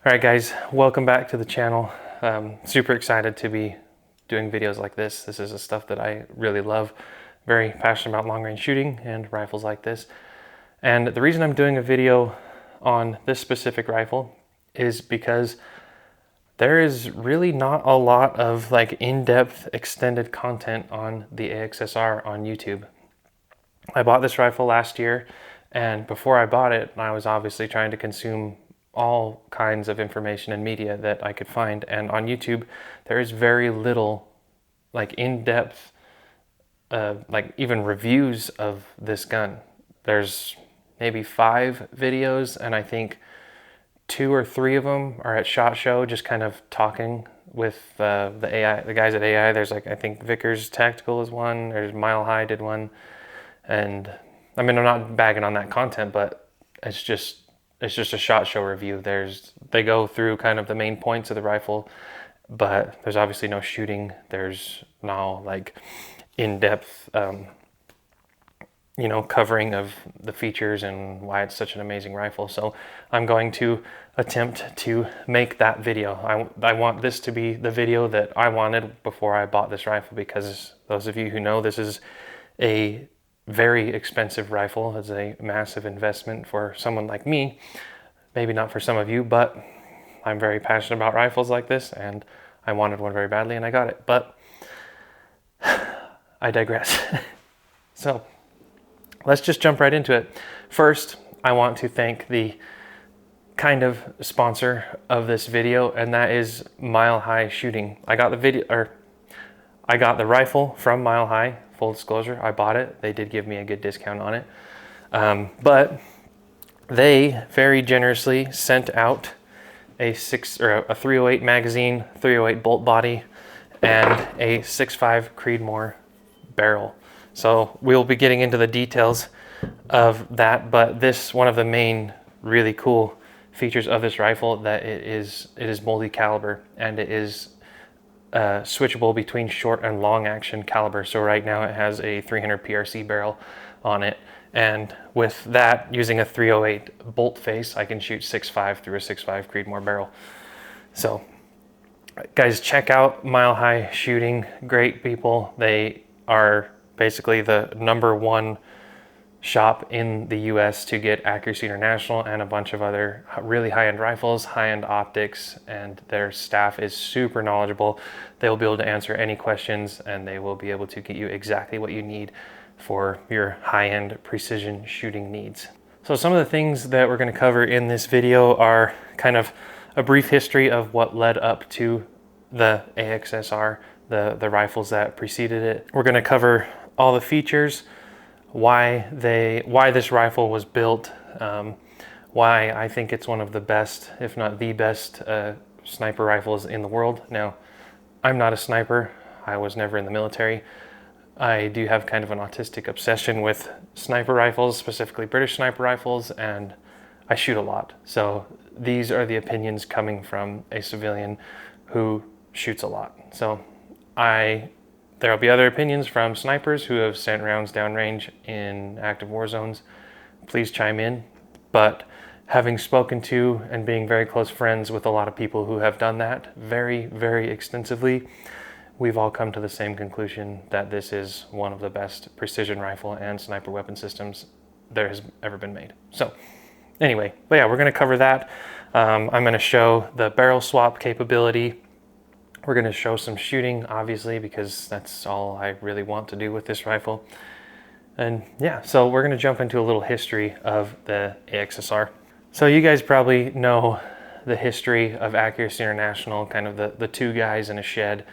All right, guys, welcome back to the channel. Super excited to be doing videos like this. This is the stuff that I really love. Very passionate about long range shooting and rifles like this. And the reason I'm doing a video on this specific rifle is because there is really not a lot of like in-depth extended content on the AXSR on YouTube. I bought this rifle last year, and before I bought it, I was obviously trying to consume all kinds of information and media that I could find. And on YouTube, there is very little like in-depth, like even reviews of this gun. There's maybe 5 videos, and I think 2 or 3 of them are at SHOT Show, just kind of talking with the guys at AI. There's like, I think Vickers Tactical is one, there's Mile High did one. And I mean, I'm not bagging on that content, but it's just a SHOT Show review. They go through kind of the main points of the rifle, but there's obviously no shooting. There's no like in-depth, covering of the features and why it's such an amazing rifle. So I'm going to attempt to make that video. I want this to be the video that I wanted before I bought this rifle, because those of you who know, this is a very expensive rifle. It's a massive investment for someone like me. Maybe not for some of you, but I'm very passionate about rifles like this, and I wanted one very badly, and I got it. But I digress. So let's just jump right into it. First, I want to thank the kind of sponsor of this video, and that is Mile High Shooting. I got the rifle from Mile High. Full disclosure, I bought it. They did give me a good discount on it. But they very generously sent out a 308 magazine, 308 bolt body, and a 6.5 Creedmoor barrel. So we'll be getting into the details of that, but one of the main really cool features of this rifle, that it is multi-caliber, and it is switchable between short and long action caliber. So right now it has a 300 PRC barrel on it, and with that, using a 308 bolt face, I can shoot 6.5 through a 6.5 Creedmoor barrel. So guys, check out Mile High Shooting. Great people. They are basically the #1 shop in the US to get Accuracy International and a bunch of other really high-end rifles, high-end optics, and their staff is super knowledgeable. They will be able to answer any questions, and they will be able to get you exactly what you need for your high-end precision shooting needs. So some of the things that we're going to cover in this video are kind of a brief history of what led up to the AXSR, the rifles that preceded it. We're going to cover all the features, why this rifle was built, why I think it's one of the best, if not the best, sniper rifles in the world. Now, I'm not a sniper. I was never in the military. I do have kind of an autistic obsession with sniper rifles, specifically British sniper rifles, and I shoot a lot. So these are the opinions coming from a civilian who shoots a lot. So there will be other opinions from snipers who have sent rounds downrange in active war zones. Please chime in. But having spoken to and being very close friends with a lot of people who have done that very, very extensively, we've all come to the same conclusion that this is one of the best precision rifle and sniper weapon systems there has ever been made. So anyway, but yeah, we're going to cover that. I'm going to show the barrel swap capability. We're going to show some shooting, obviously, because that's all I really want to do with this rifle. And yeah, so we're going to jump into a little history of the AXSR. So you guys probably know the history of Accuracy International, kind of the 2 guys in a shed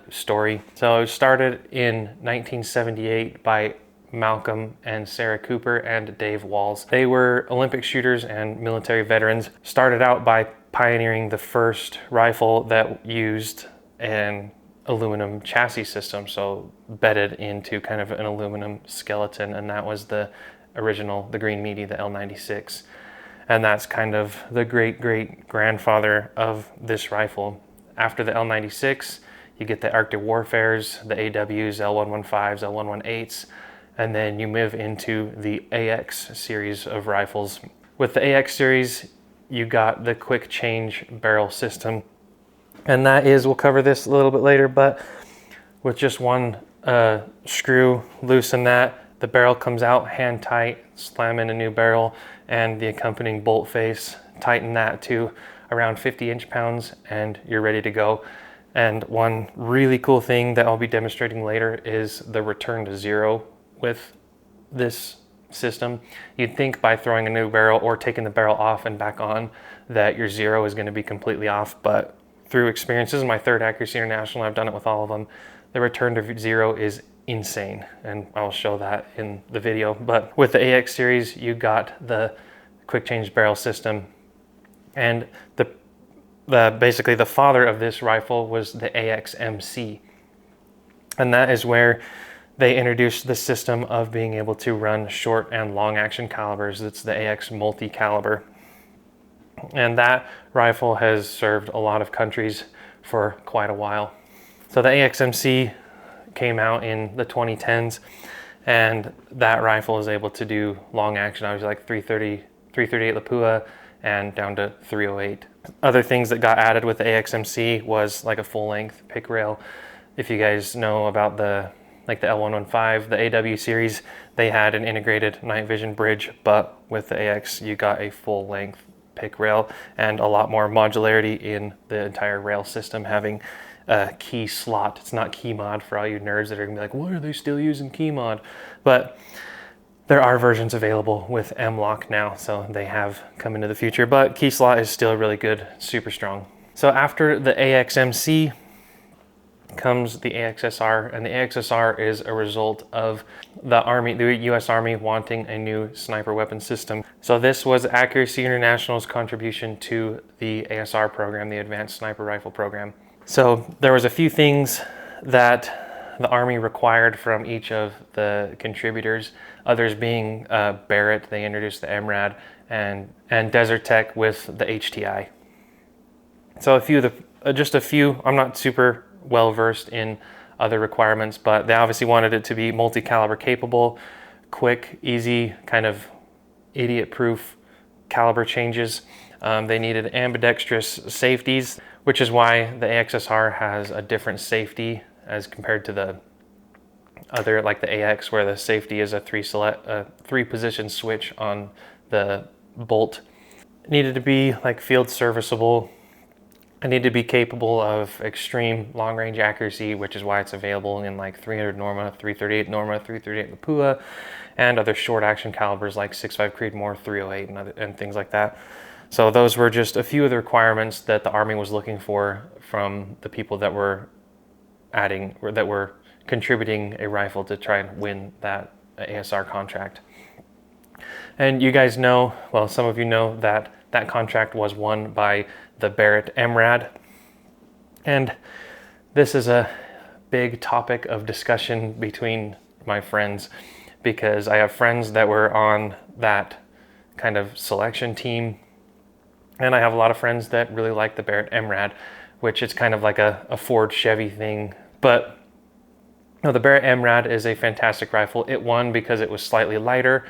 story. So it started in 1978 by Malcolm and Sarah Cooper and Dave Walls. They were Olympic shooters and military veterans. Started out by pioneering the first rifle that used an aluminum chassis system, so bedded into kind of an aluminum skeleton, and that was the Green Meaty, the L96. And that's kind of the great grandfather of this rifle. After the L96, you get the Arctic Warfares, the AWs, L115s, L118s, and then you move into the AX series of rifles. With the AX series, you got the quick change barrel system. And that is, we'll cover this a little bit later, but with just one screw, loosen that, the barrel comes out hand tight, slam in a new barrel, and the accompanying bolt face, tighten that to around 50 inch-pounds, and you're ready to go. And one really cool thing that I'll be demonstrating later is the return to zero with this system. You'd think by throwing a new barrel or taking the barrel off and back on that your zero is going to be completely off, but through experience, this is my third Accuracy International, I've done it with all of them, the return to zero is insane, and I'll show that in the video. But with the AX series, you got the quick change barrel system, and basically the father of this rifle was the AXMC, and that is where they introduced the system of being able to run short and long action calibers. It's the AX multi-caliber, and that rifle has served a lot of countries for quite a while. So the AXMC came out in the 2010s, and that rifle is able to do long action. I was like 338 Lapua and down to 308. Other things that got added with the AXMC was like a full length pick rail. If you guys know about the L115, the AW series, they had an integrated night vision bridge, but with the AX you got a full length pick rail and a lot more modularity in the entire rail system, having a key slot. It's not key mod for all you nerds that are gonna be like, why are they still using key mod? But there are versions available with M-Lock now, so they have come into the future, but key slot is still really good, super strong. So after the AXMC comes the AXSR, and the AXSR is a result of the US Army wanting a new sniper weapon system. So this was Accuracy International's contribution to the ASR program, the Advanced Sniper Rifle program. So there was a few things that the Army required from each of the contributors, others being Barrett, they introduced the MRAD, and Desert Tech with the HTI. So just a few, I'm not super well versed in other requirements, but they obviously wanted it to be multi-caliber capable, quick, easy, kind of idiot-proof caliber changes. They needed ambidextrous safeties, which is why the AXSR has a different safety as compared to the other, like the AX, where the safety is a three position switch on the bolt. It needed to be like field serviceable. I need to be capable of extreme long range accuracy, which is why it's available in like 300 Norma, 338 Norma, 338 Lapua, and other short action calibers like 6.5 Creedmoor, 308, and things like that. So those were just a few of the requirements that the Army was looking for from the people that were contributing a rifle to try and win that ASR contract. And you guys know, well, some of you know that that contract was won by the Barrett MRAD. And this is a big topic of discussion between my friends, because I have friends that were on that kind of selection team, and I have a lot of friends that really like the Barrett MRAD, which is kind of like a Ford Chevy thing. But no, the Barrett MRAD is a fantastic rifle. It won because it was slightly lighter,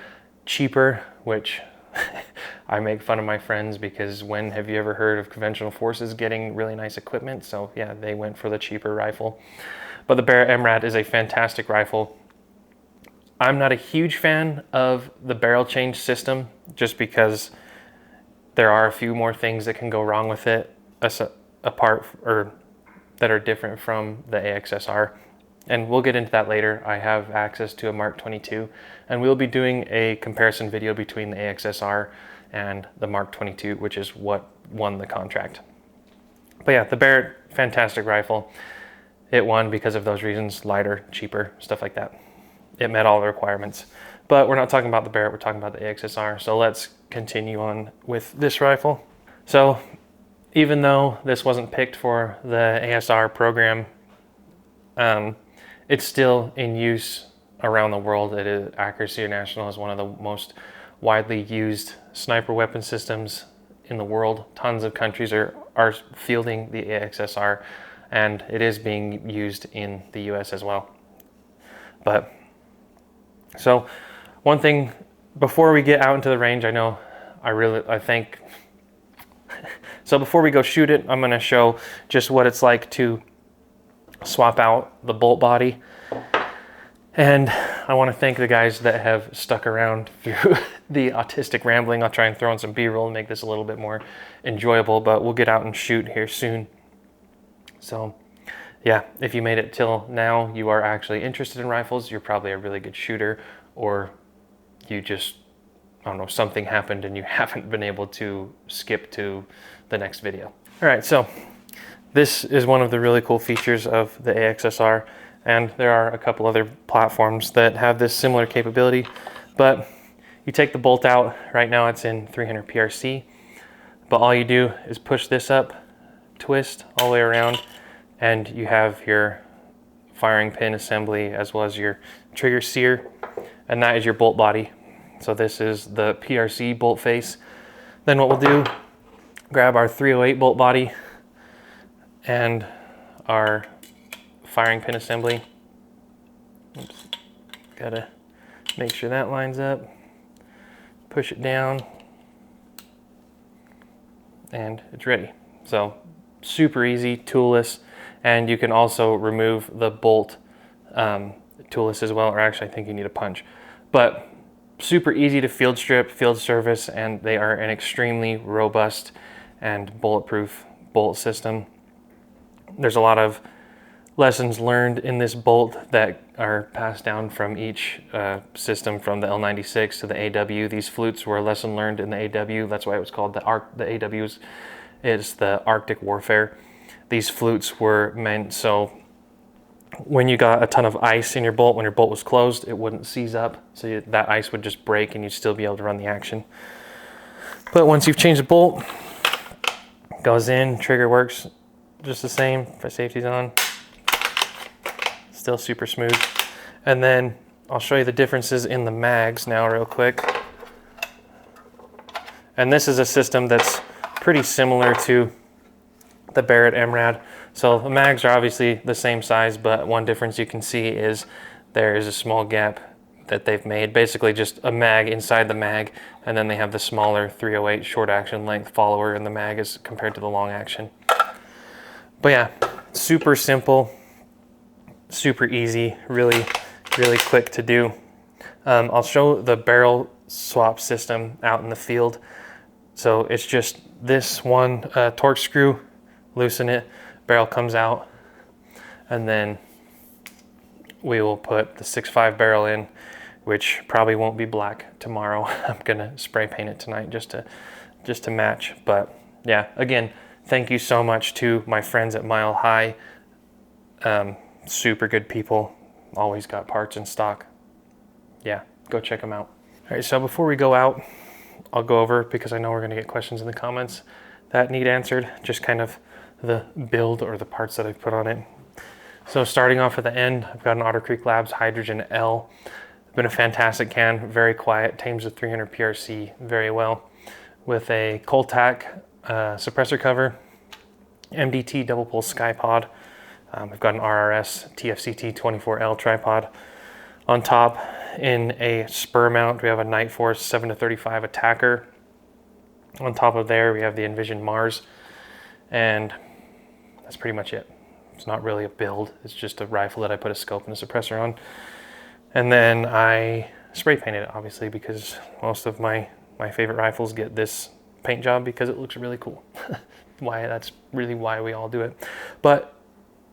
cheaper, which I make fun of my friends because when have you ever heard of conventional forces getting really nice equipment? So yeah, they went for the cheaper rifle. But the Barrett MRAD is a fantastic rifle. I'm not a huge fan of the barrel change system just because there are a few more things that can go wrong with it apart or that are different from the AXSR. And we'll get into that later. I have access to a Mark 22, and we'll be doing a comparison video between the AXSR and the Mark 22, which is what won the contract. But yeah, the Barrett, fantastic rifle. It won because of those reasons: lighter, cheaper, stuff like that. It met all the requirements. But we're not talking about the Barrett, we're talking about the AXSR. So let's continue on with this rifle. So even though this wasn't picked for the ASR program, it's still in use around the world. Accuracy International is one of the most widely used sniper weapon systems in the world. Tons of countries are fielding the AXSR, and it is being used in the US as well. But so one thing before we get out into the range, I think So before we go shoot it, I'm gonna show just what it's like to swap out the bolt body. And I want to thank the guys that have stuck around through the autistic rambling. I'll try and throw in some B-roll and make this a little bit more enjoyable, but we'll get out and shoot here soon. So yeah, if you made it till now, you are actually interested in rifles. You're probably a really good shooter, or you just, I don't know, something happened and you haven't been able to skip to the next video. All right, so this is one of the really cool features of the AXSR. And there are a couple other platforms that have this similar capability, but you take the bolt out. Right now it's in 300 PRC, but all you do is push this up, twist all the way around, and you have your firing pin assembly as well as your trigger sear, and that is your bolt body. So this is the PRC bolt face. Then what we'll do, grab our 308 bolt body and our firing pin assembly. Oops. Gotta make sure that lines up. Push it down and it's ready. So super easy, toolless, and you can also remove the bolt toolless as well, or actually I think you need a punch. But super easy to field strip, field service, and they are an extremely robust and bulletproof bolt system. There's a lot of lessons learned in this bolt that are passed down from each system, from the L96 to the AW. These flutes were a lesson learned in the AW. That's why it was called the AWs. It's the Arctic Warfare. These flutes were meant so when you got a ton of ice in your bolt, when your bolt was closed, it wouldn't seize up. So that ice would just break and you'd still be able to run the action. But once you've changed the bolt, it goes in, trigger works just the same. If safety's on, still super smooth. And then I'll show you the differences in the mags now real quick. And this is a system that's pretty similar to the Barrett MRAD. So the mags are obviously the same size, but one difference you can see is there is a small gap that they've made, basically just a mag inside the mag, and then they have the smaller 308 short action length follower in the mag as compared to the long action. But yeah, super simple, super easy, really quick to do. I'll show the barrel swap system out in the field. So it's just this one torque screw, loosen it, barrel comes out, and then we will put the 6.5 barrel in, which probably won't be black tomorrow. I'm gonna spray paint it tonight just to match. But yeah, again, thank you so much to my friends at Mile High. Super good people, always got parts in stock. Yeah, go check them out. All right, so before we go out, I'll go over, because I know we're gonna get questions in the comments that need answered, just kind of the build or the parts that I've put on it. So starting off at the end, I've got an Otter Creek Labs Hydrogen L. It's been a fantastic can, very quiet, tames with 300 PRC very well, with a Coltac suppressor cover, MDT double pole sky pod. I've got an RRS TFCT 24L tripod. On top, in a spur mount, we have a Night Force 7-35 attacker. On top of there, we have the Envision Mars, and that's pretty much it. It's not really a build, it's just a rifle that I put a scope and a suppressor on. And then I spray painted it, obviously, because most of my favorite rifles get this paint job because it looks really cool. That's really why we all do it. But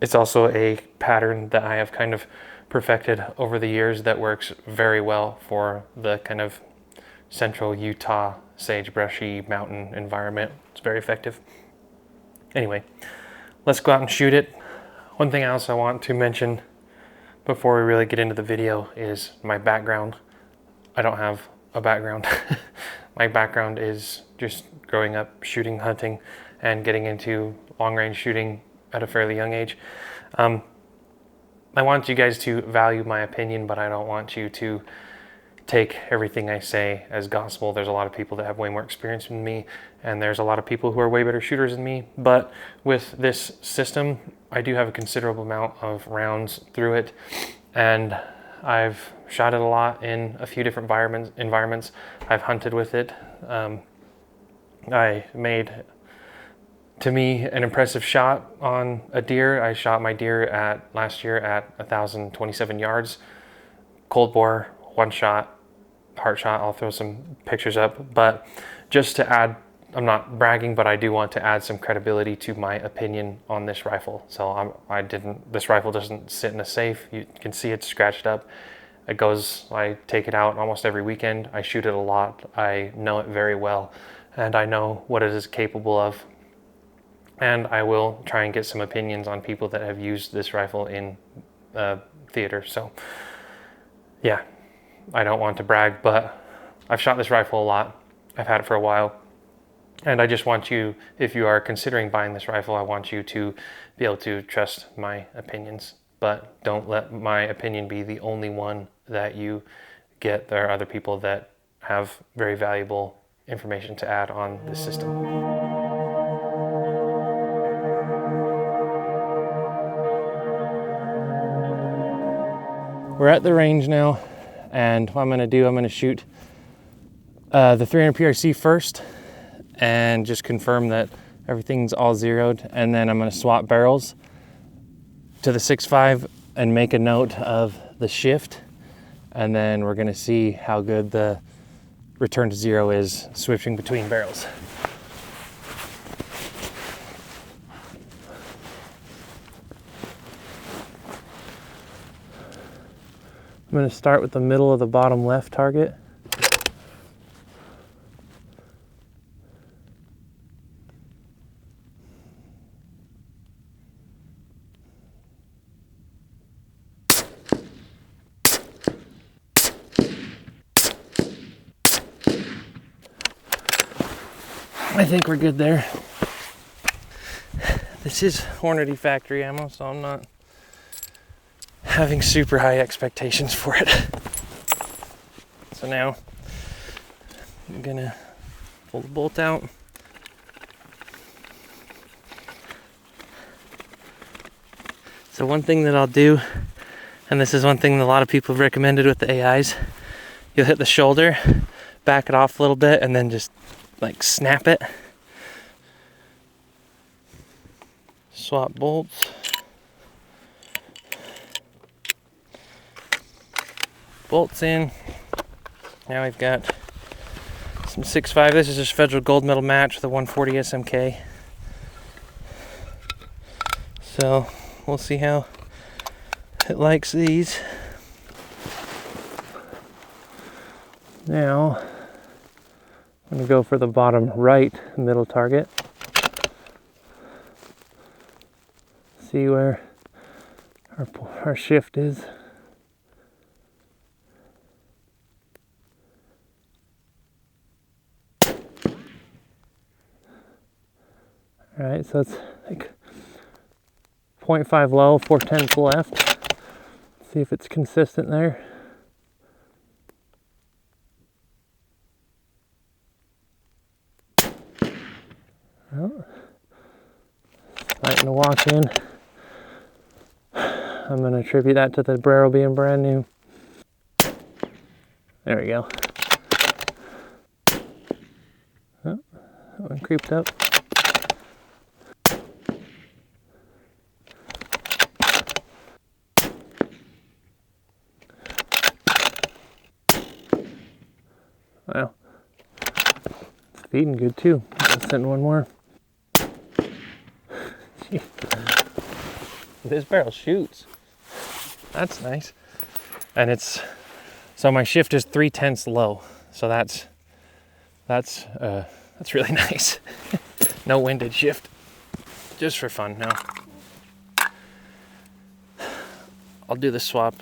it's also a pattern that I have kind of perfected over the years that works very well for the kind of central Utah sagebrushy mountain environment. It's very effective. Anyway, let's go out and shoot it. One thing else I want to mention before we really get into the video is my background. I don't have a background. My background is just growing up shooting, hunting, and getting into long-range shooting at a fairly young age. I want you guys to value my opinion, but I don't want you to take everything I say as gospel. There's a lot of people that have way more experience than me, and there's a lot of people who are way better shooters than me. But with this system, I do have a considerable amount of rounds through it, and I've shot it a lot in a few different environments. I've hunted with it. I made to me, an impressive shot on a deer. I shot my deer last year at 1,027 yards, cold bore, one shot, heart shot. I'll throw some pictures up, but just to add, I'm not bragging, but I do want to add some credibility to my opinion on this rifle. So this rifle doesn't sit in a safe. You can see it's scratched up. I take it out almost every weekend. I shoot it a lot. I know it very well, and I know what it is capable of. And I will try and get some opinions on people that have used this rifle in theater. So yeah, I don't want to brag, but I've shot this rifle a lot. I've had it for a while. And I just want you, if you are considering buying this rifle, I want you to be able to trust my opinions. But don't let my opinion be the only one that you get. There are other people that have very valuable information to add on this system. We're at the range now, and what I'm going to shoot the 300 PRC first and just confirm that everything's all zeroed, and then I'm going to swap barrels to the 6.5 and make a note of the shift, and then we're going to see how good the return to zero is switching between barrels. I'm going to start with the middle of the bottom left target. I think we're good there. This is Hornady factory ammo, so I'm not having super high expectations for it. So now I'm gonna pull the bolt out. So one thing that I'll do, and this is one thing that a lot of people have recommended with the AIs, you'll hit the shoulder, back it off a little bit, and then just like snap it. Swap bolts. Bolts in. Now we've got some 6.5. This is just Federal Gold Medal match with a 140 SMK. So we'll see how it likes these. Now I'm going to go for the bottom right middle target. See where our shift is. All right, so it's like 0.5 low, 4/10 left. See if it's consistent there. Well, starting to walk in. I'm going to attribute that to the barrel being brand new. There we go. Oh, that one creeped up. Wow. It's feeding good too. Let's send one more. This barrel shoots. That's nice. And so my shift is 3/10 low. So that's really nice. No winded shift. Just for fun now. I'll do the swap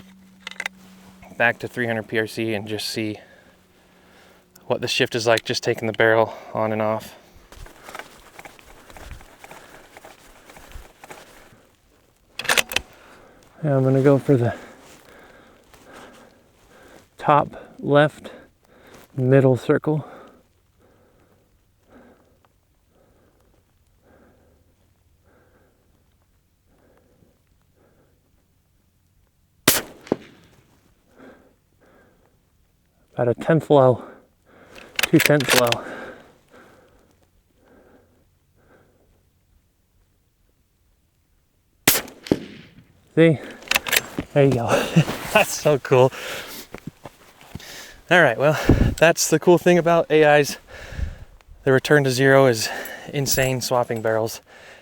back to 300 PRC and just see what the shift is like, just taking the barrel on and off. Now I'm going to go for the top left middle circle. About a 10th low, 2/10 low. See? There you go. That's so cool. All right, well, that's the cool thing about AIs. The return to zero is insane swapping barrels.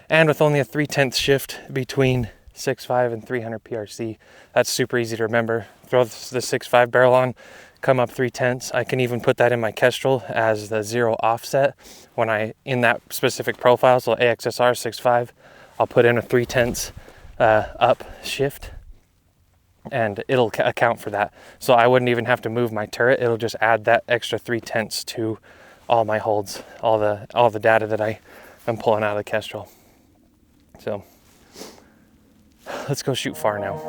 And with only a 3/10 shift between 6.5 and 300 PRC, that's super easy to remember. Throw the 6.5 barrel on, come up 3/10. I can even put that in my Kestrel as the zero offset when in that specific profile. So AXSR 6.5, I'll put in a 3/10 up shift, and it'll account for that. So I wouldn't even have to move my turret. It'll just add that extra 3/10 to all my holds, all the data that I'm pulling out of the Kestrel. So let's go shoot far now.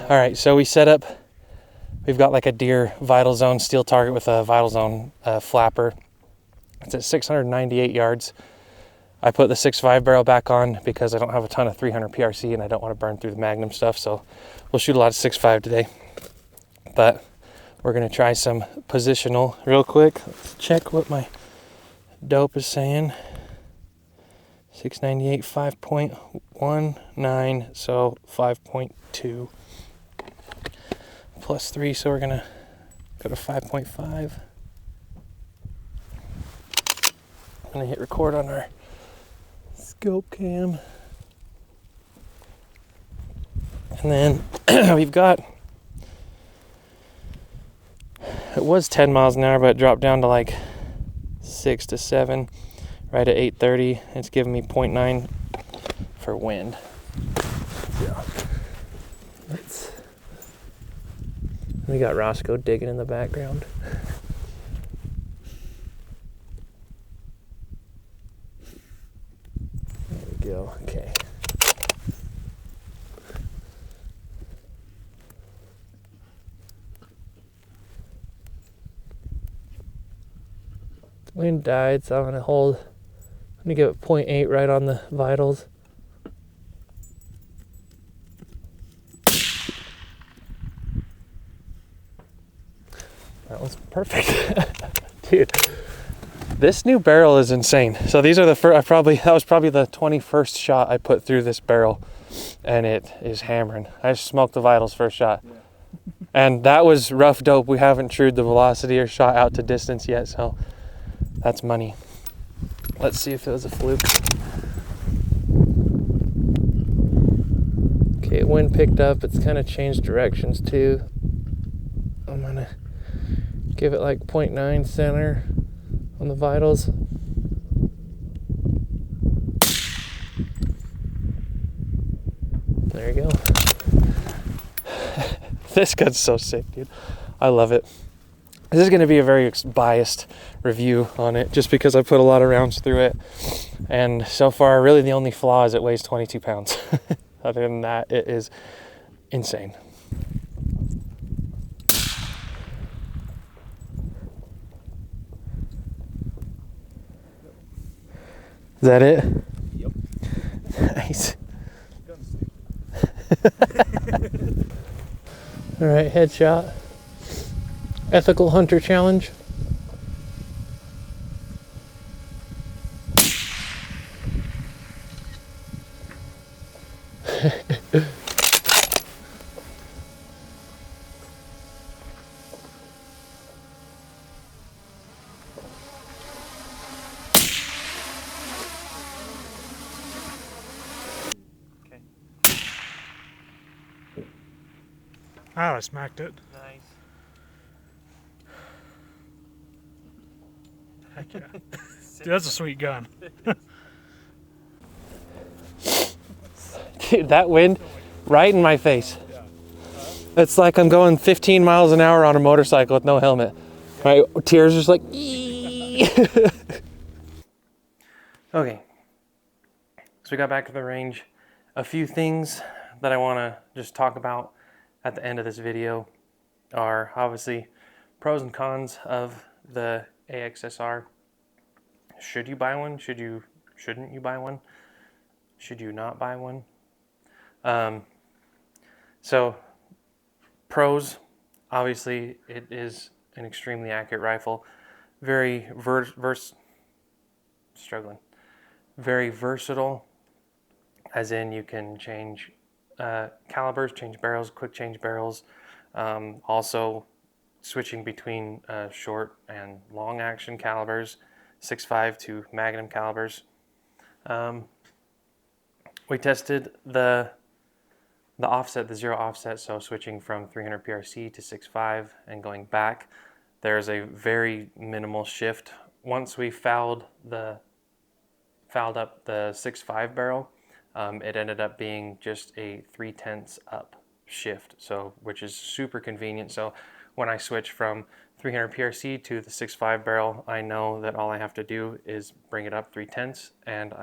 All right, so we set up, we've got like a deer vital zone steel target with a vital zone flapper. It's at 698 yards. I put the 6.5 barrel back on because I don't have a ton of 300 PRC and I don't want to burn through the Magnum stuff. So we'll shoot a lot of 6.5 today. But we're going to try some positional real quick. Let's check what my dope is saying. 698, 5.19, so 5.2 plus 3, so we're going to go to 5.5. I'm going to hit record on our scope cam. And then we've got, it was 10 miles an hour, but it dropped down to like 6 to 7 right at 8:30. It's giving me 0.9 for wind. Yeah. We got Roscoe digging in the background. There we go. Okay. Wind died, so I'm going to hold. I'm going to give it 0.8 right on the vitals. That was perfect. Dude, this new barrel is insane. So these are the first, that was probably the 21st shot I put through this barrel, and it is hammering. I just smoked the vitals first shot. Yeah. And that was rough dope. We haven't trued the velocity or shot out to distance yet, so that's money. Let's see if it was a fluke. Okay, wind picked up. It's kind of changed directions too. I'm gonna give it like 0.9 center on the vitals. There you go. This gun's so sick, dude. I love it. This is going to be a very biased review on it just because I put a lot of rounds through it. And so far, really the only flaw is it weighs 22 pounds. Other than that, it is insane. Is that it? Yep. Nice. All right, headshot. Ethical Hunter Challenge. Oh, I smacked it. Nice. Heck yeah. Dude, that's a sweet gun. Dude, that wind right in my face. It's like I'm going 15 miles an hour on a motorcycle with no helmet. My tears just like, Okay, so we got back to the range. A few things that I want to just talk about at the end of this video are obviously pros and cons of the AXSR. Should you buy one? Shouldn't you buy one? Should you not buy one? So pros, Obviously, it is an extremely accurate rifle. Very Very versatile, as in you can change calibers, change barrels, quick change barrels. Also, switching between short and long action calibers, 6.5 to Magnum calibers. We tested the offset, the zero offset, so switching from 300 PRC to 6.5 and going back. There's a very minimal shift. Once we fouled up the 6.5 barrel, it ended up being just a 3/10 up shift, so which is super convenient. So when I switch from 300 PRC to the 6.5 barrel, I know that all I have to do is bring it up 3/10, and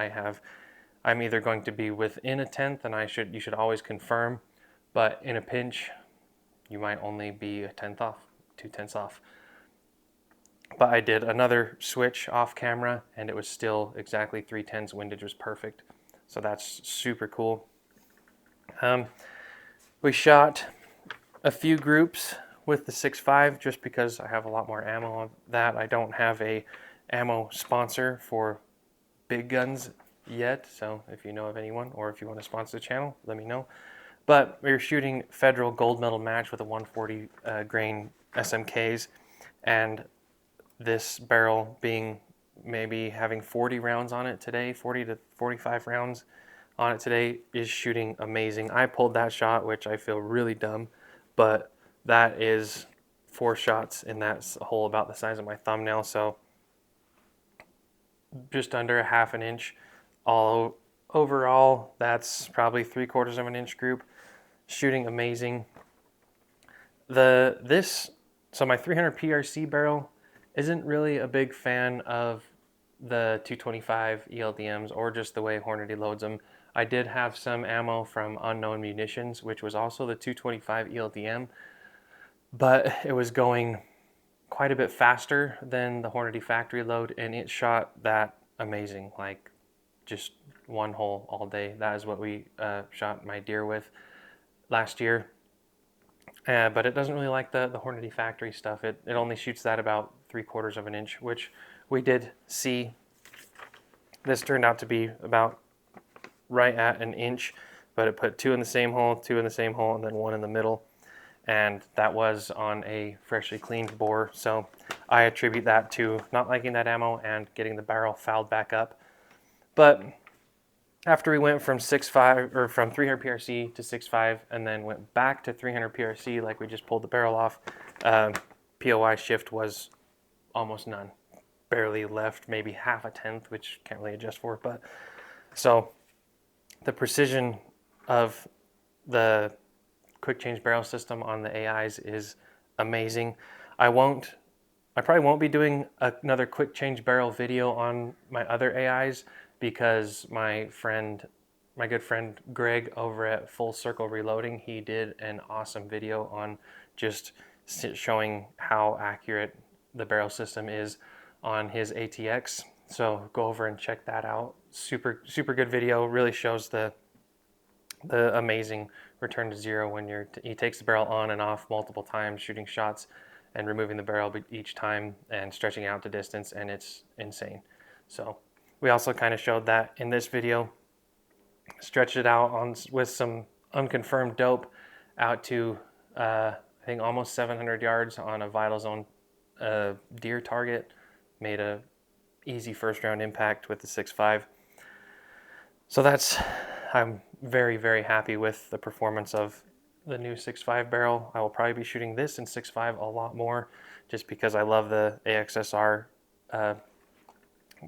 I'm either going to be within a tenth, and you should always confirm, but in a pinch, you might only be a tenth off, 2/10 off. But I did another switch off camera, and it was still exactly 3/10. Windage was perfect, so that's super cool. We shot a few groups with the 6.5 just because I have a lot more ammo on that. I don't have a ammo sponsor for big guns yet, so if you know of anyone or if you want to sponsor the channel, let me know. But we were shooting federal gold medal match with a 140 grain SMKs, and this barrel being maybe having 40 rounds on it today, 40 to 45 rounds on it today, is shooting amazing. I pulled that shot, which I feel really dumb, but that is 4 shots in that hole about the size of my thumbnail, so just under a half an inch. All overall, that's probably 3/4 of an inch group. Shooting amazing. So my 300 PRC barrel isn't really a big fan of the 225 ELDMs or just the way Hornady loads them. I did have some ammo from Unknown Munitions, which was also the 225 ELDM, but it was going quite a bit faster than the Hornady factory load, and it shot that amazing, like just one hole all day. That is what we shot my deer with last year. But it doesn't really like the Hornady factory stuff. It only shoots that about 3/4 of an inch, which we did see. This turned out to be about right at an inch, but it put 2 in the same hole, 2 in the same hole, and then 1 in the middle. And that was on a freshly cleaned bore. So I attribute that to not liking that ammo and getting the barrel fouled back up. But after we went from 6.5 or from 300 PRC to 6.5 and then went back to 300 PRC, like we just pulled the barrel off, POI shift was almost none. Barely left, maybe half a tenth, which can't really adjust for. But so the precision of the quick change barrel system on the AIs is amazing. I probably won't be doing another quick change barrel video on my other AIs because my good friend Greg over at Full Circle Reloading, he did an awesome video on just showing how accurate the barrel system is on his ATX. So go over and check that out. Super good video. Really shows the amazing return to zero when he takes the barrel on and off multiple times, shooting shots and removing the barrel each time and stretching out the distance, and it's insane. So we also kind of showed that in this video. Stretched it out with some unconfirmed dope out to I think almost 700 yards on a vital zone deer target. Made a easy first round impact with the 6.5. So I'm very, very happy with the performance of the new 6.5 barrel. I will probably be shooting this in 6.5 a lot more just because I love the AXSR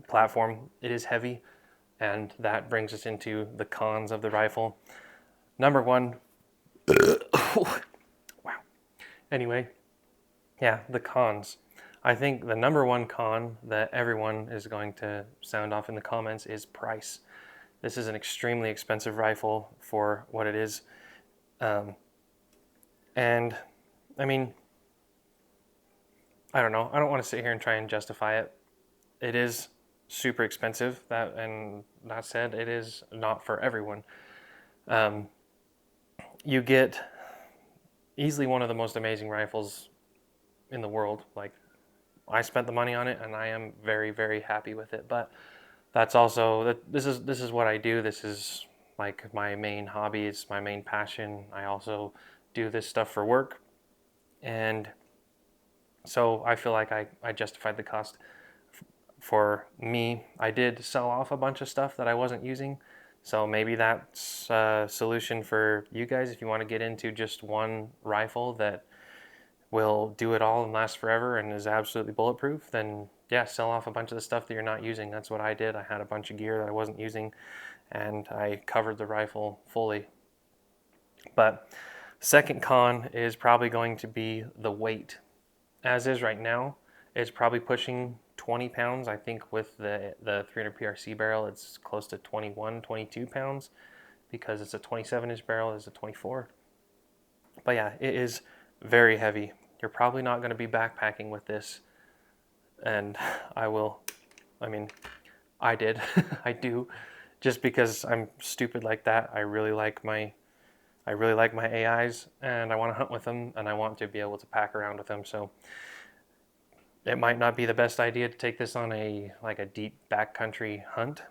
platform. It is heavy, and that brings us into the cons of the rifle. Number one, wow. Anyway, yeah, the cons. I think the number one con that everyone is going to sound off in the comments is price. This is an extremely expensive rifle for what it is. And I mean, I don't know. I don't want to sit here and try and justify it. It is super expensive. And that said, it is not for everyone. You get easily one of the most amazing rifles in the world. Like, I spent the money on it and I am very, very happy with it. But that's also that this is what I do. This is like my main hobby. It's my main passion. I also do this stuff for work. And so I feel like I justified the cost. For me, I did sell off a bunch of stuff that I wasn't using. So maybe that's a solution for you guys if you want to get into just one rifle that will do it all and last forever and is absolutely bulletproof. Then yeah, sell off a bunch of the stuff that you're not using. That's what I did. I had a bunch of gear that I wasn't using and I covered the rifle fully. But second con is probably going to be the weight. As is right now, it's probably pushing 20 pounds. I think with the 300 PRC barrel, it's close to 21, 22 pounds because it's a 27-inch barrel, it's a 24. But yeah, it is very heavy. You're probably not going to be backpacking with this. And I mean, I did, I do, just because I'm stupid like that. I really like my AIs and I want to hunt with them and I want to be able to pack around with them. So it might not be the best idea to take this on a deep backcountry hunt,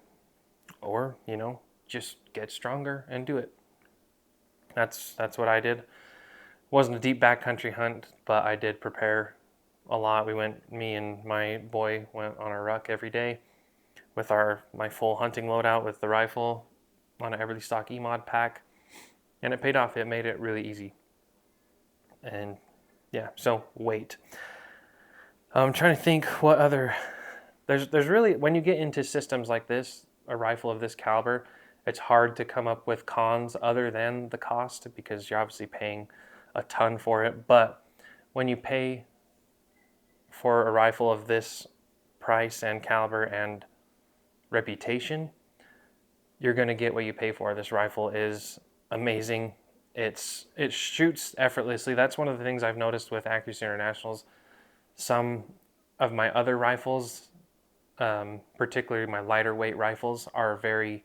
or just get stronger and do it. That's what I did. It wasn't a deep backcountry hunt, but I did prepare a lot. Me and my boy went on a ruck every day with my full hunting loadout with the rifle on an Everly Stock E-Mod pack, and it paid off. It made it really easy. And yeah, so weight. I'm trying to think what other. There's really, when you get into systems like this, a rifle of this caliber, it's hard to come up with cons other than the cost because you're obviously paying a ton for it. But when you pay for a rifle of this price and caliber and reputation, you're going to get what you pay for. This rifle is amazing. It shoots effortlessly. That's one of the things I've noticed with Accuracy Internationals. Some of my other rifles, particularly my lighter weight rifles, are very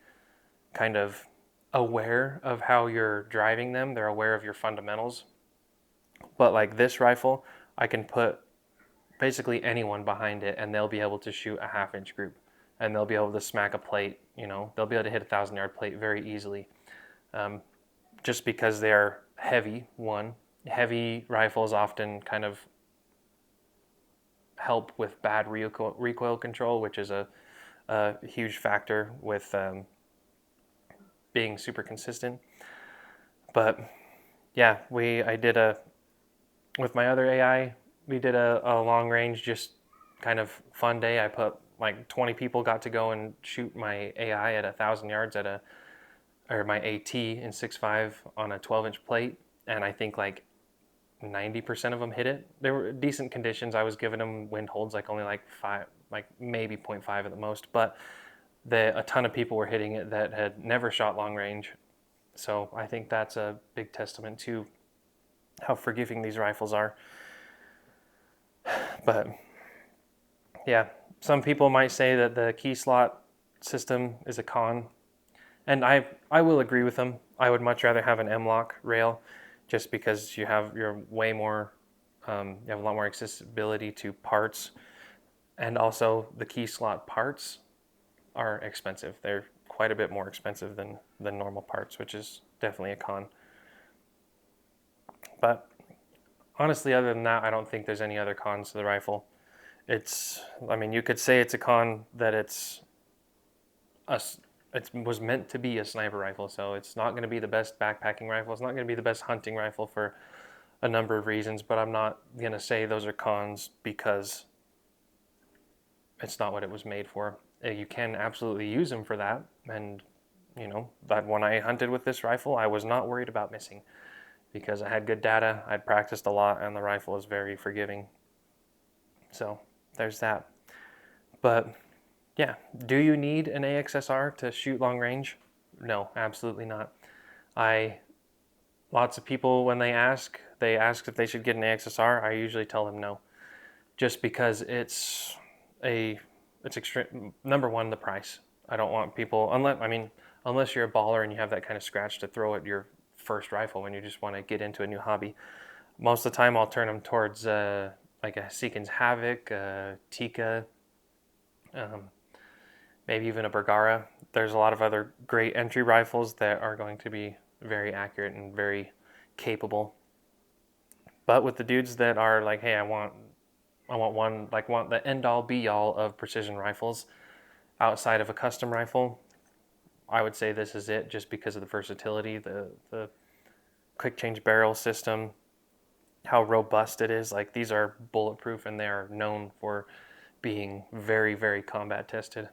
kind of aware of how you're driving them. They're aware of your fundamentals. But like this rifle, I can put basically anyone behind it and they'll be able to shoot a 1/2-inch group and they'll be able to smack a plate, they'll be able to hit a 1,000-yard plate very easily. Just because they're heavy, heavy rifles often kind of help with bad recoil control, which is a huge factor with being super consistent. But yeah, with my other AI, we did a long range, just kind of fun day. I put like 20 people got to go and shoot my AI at 1,000 yards or my AT in 6.5 on a 12-inch plate, and I think like 90% of them hit it. There were decent conditions. I was giving them wind holds only like 5, like maybe 0.5 at the most, but a ton of people were hitting it that had never shot long range. So I think that's a big testament to how forgiving these rifles are. But yeah, some people might say that the key slot system is a con, and I will agree with them. I would much rather have an M-LOK rail, just because you're way more, you have a lot more accessibility to parts, and also the key slot parts are expensive. They're quite a bit more expensive than normal parts, which is definitely a con. But honestly, other than that, I don't think there's any other cons to the rifle. You could say it's a con that it was meant to be a sniper rifle, so it's not going to be the best backpacking rifle. It's not going to be the best hunting rifle for a number of reasons, but I'm not going to say those are cons because it's not what it was made for. You can absolutely use them for that, and that when I hunted with this rifle, I was not worried about missing because I had good data, I'd practiced a lot, and the rifle is very forgiving. So there's that. But yeah, do you need an AXSR to shoot long range? No, absolutely not. Lots of people, when they ask if they should get an AXSR. I usually tell them no, just because it's extreme. Number one, the price. I don't want people, unless you're a baller and you have that kind of scratch to throw at your first rifle when you just want to get into a new hobby. Most of the time I'll turn them towards like a Seekins Havoc, Tika, maybe even a Bergara. There's a lot of other great entry rifles that are going to be very accurate and very capable. But with the dudes that are like, hey, I want one, like want the end all be all of precision rifles outside of a custom rifle, I would say this is it, just because of the versatility, the quick change barrel system, how robust it is. Like, these are bulletproof and they are known for being very, very combat tested.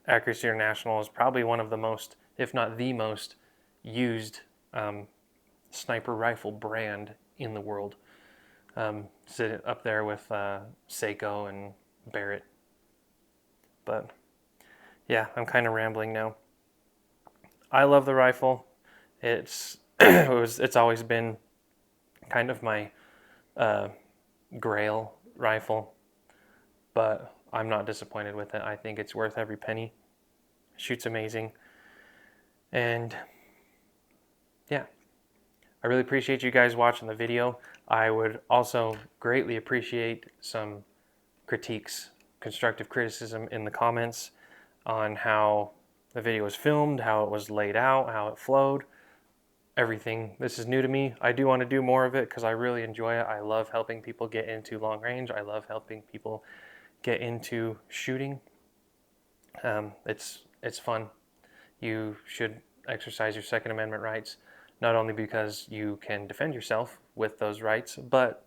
Accuracy International is probably one of the most, if not the most, used sniper rifle brand in the world. Sit up there with Seiko and Barrett. But yeah, I'm kind of rambling now. I love the rifle. It's it's always been kind of my grail rifle, but I'm not disappointed with it. I think it's worth every penny. Shoots amazing. And yeah, I really appreciate you guys watching the video. I would also greatly appreciate some critiques, constructive criticism in the comments on how the video was filmed, how it was laid out, how it flowed, everything. This is new to me. I do want to do more of it because I really enjoy it. I love helping people get into long range. I love helping people get into shooting. It's fun. You should exercise your Second Amendment rights, not only because you can defend yourself with those rights, but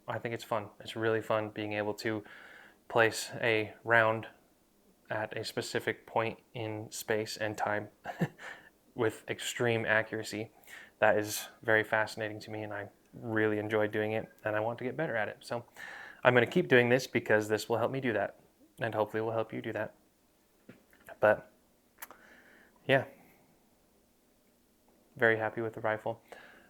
I think it's fun. It's really fun being able to place a round at a specific point in space and time with extreme accuracy. That is very fascinating to me, and I really enjoy doing it, and I want to get better at it. So I'm going to keep doing this because this will help me do that, and hopefully will help you do that. But yeah, very happy with the rifle.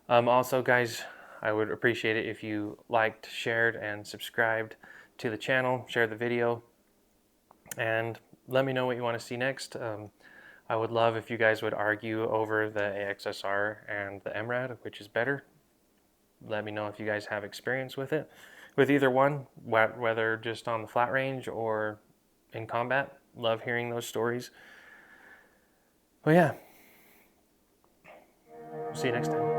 Also, guys, I would appreciate it if you liked, shared, and subscribed to the channel, share the video, and let me know what you want to see next. I would love if you guys would argue over the AXSR and the MRAD, which is better. Let me know if you guys have experience with it, with either one, whether just on the flat range or in combat. Love hearing those stories. Well, yeah. See you next time.